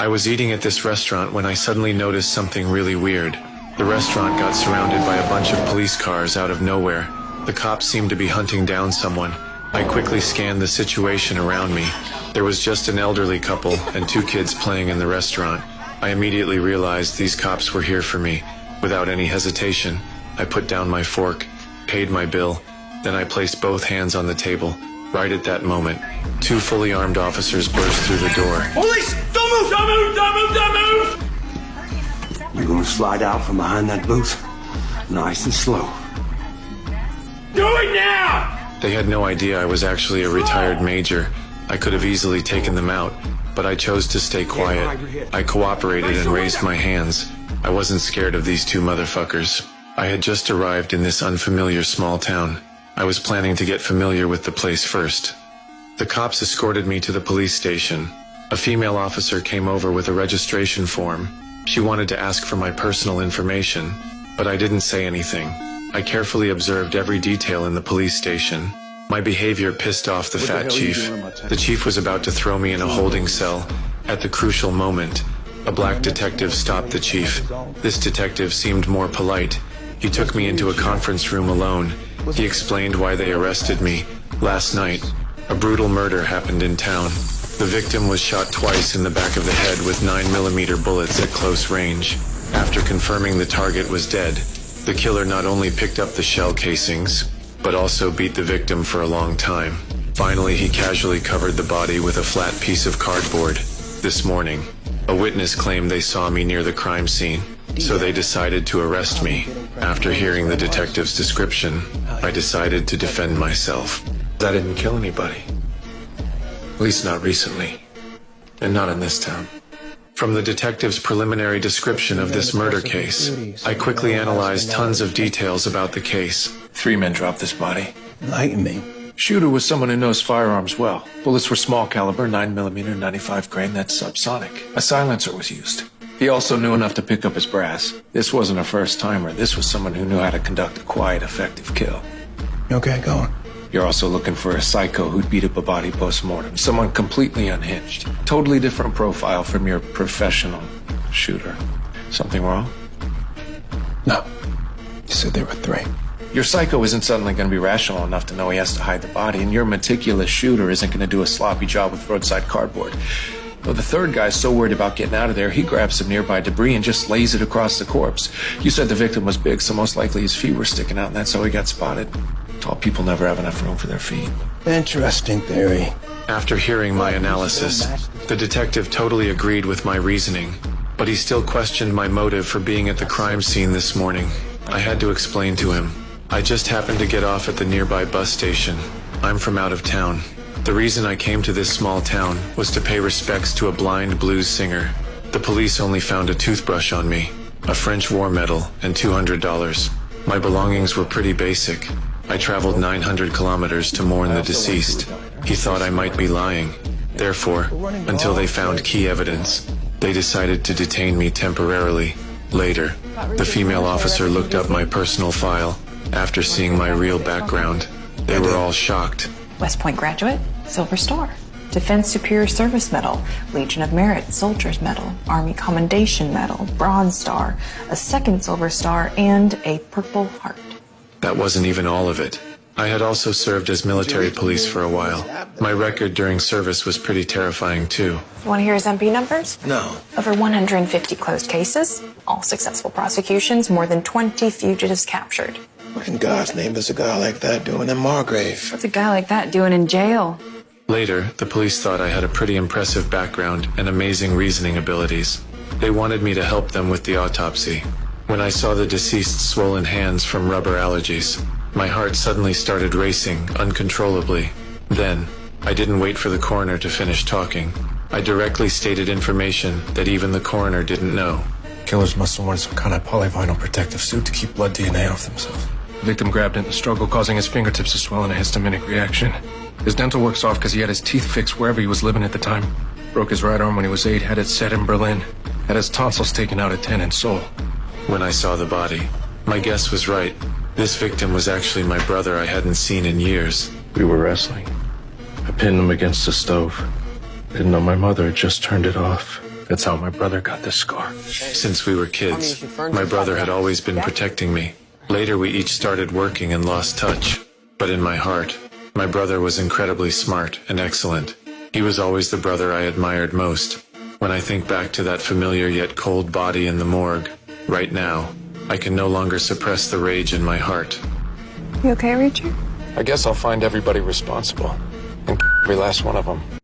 I was eating at this restaurant when I suddenly noticed something really weird. The restaurant got surrounded by a bunch of police cars out of nowhere. The cops seemed to be hunting down someone. I quickly scanned the situation around me. There was just an elderly couple and 2 kids playing in the restaurant. I immediately realized these cops were here for me. Without any hesitation, I put down my fork, paid my bill, then I placed both hands on the table. Right at that moment, 2 fully armed officers burst through the door. Police! Don't move! Don't move! Don't move! Don't move! You're gonna slide out from behind that booth, nice and slow. Do it now! They had no idea I was actually a retired major. I could have easily taken them out, but I chose to stay quiet. I cooperated and raised my hands. I wasn't scared of these 2 motherfuckers. I had just arrived in this unfamiliar small town. I was planning to get familiar with the place first. The cops escorted me to the police station. A female officer came over with a registration form. She wanted to ask for my personal information, but I didn't say anything. I carefully observed every detail in the police station. My behavior pissed off the fat chief. The chief was about to throw me in a holding cell. At the crucial moment, a black detective stopped the chief. This detective seemed more polite. He took me into a conference room alone. He explained why they arrested me. Last night, a brutal murder happened in town. The victim was shot twice in the back of the head with 9mm bullets at close range. After confirming the target was dead, the killer not only picked up the shell casings, but also beat the victim for a long time. Finally, he casually covered the body with a flat piece of cardboard. This morning, a witness claimed they saw me near the crime scene, so they decided to arrest me. After hearing the detective's description, I decided to defend myself. I didn't kill anybody. At least not recently. And not in this town. From the detective's preliminary description of this murder case, I quickly analyzed tons of details about the case. 3 men dropped this body. Enlighten me. Shooter was someone who knows firearms well. Bullets were small caliber, 9mm, 95 grain, that's subsonic. A silencer was used. He also knew enough to pick up his brass. This wasn't a first-timer. This was someone who knew how to conduct a quiet, effective kill. Okay, go on. You're also looking for a psycho who'd beat up a body post-mortem. Someone completely unhinged. Totally different profile from your professional shooter. Something wrong? No. You said there were 3. Your psycho isn't suddenly going to be rational enough to know he has to hide the body, and your meticulous shooter isn't going to do a sloppy job with roadside cardboard. Though the 3rd guy's so worried about getting out of there, he grabs some nearby debris and just lays it across the corpse. You said the victim was big, so most likely his feet were sticking out, and that's how he got spotted. Tall people never have enough room for their feet. Interesting theory. After hearing my analysis, the detective totally agreed with my reasoning, but he still questioned my motive for being at the crime scene this morning. I had to explain to him. I just happened to get off at the nearby bus station. I'm from out of town. The reason I came to this small town was to pay respects to a blind blues singer. The police only found a toothbrush on me, a French war medal, and $200. My belongings were pretty basic. I traveled 900 kilometers to mourn the deceased. He thought I might be lying. Therefore, until they found key evidence, they decided to detain me temporarily. Later, the female officer looked up my personal file. After seeing my real background, they were all shocked. West Point graduate, Silver Star, Defense Superior Service Medal, Legion of Merit, Soldier's Medal, Army Commendation Medal, Bronze Star, a 2nd Silver Star, and a Purple Heart. That wasn't even all of it. I had also served as military police for a while. My record during service was pretty terrifying too. You want to hear his MP numbers? No. Over 150 closed cases, all successful prosecutions, more than 20 fugitives captured. What in God's name does a guy like that doing in Margrave? What's a guy like that doing in jail? Later, the police thought I had a pretty impressive background and amazing reasoning abilities. They wanted me to help them with the autopsy. When I saw the deceased's swollen hands from rubber allergies, my heart suddenly started racing uncontrollably. Then, I didn't wait for the coroner to finish talking. I directly stated information that even the coroner didn't know. Killers must have worn some kind of polyvinyl protective suit to keep blood DNA off themselves. The victim grabbed it in the struggle, causing his fingertips to swell in a histaminic reaction. His dental work's off because he had his teeth fixed wherever he was living at the time. Broke his right arm when he was 8, had it set in Berlin. Had his tonsils taken out at 10 in Seoul. When I saw the body, my guess was right. This victim was actually my brother I hadn't seen in years. We were wrestling. I pinned him against the stove. Didn't know my mother had just turned it off. That's how my brother got this scar. Since we were kids, my brother had always been protecting me. Later, we each started working and lost touch. But in my heart, my brother was incredibly smart and excellent. He was always the brother I admired most. When I think back to that familiar yet cold body in the morgue, right now, I can no longer suppress the rage in my heart. You okay, Richard? I guess I'll find everybody responsible. And every last one of them.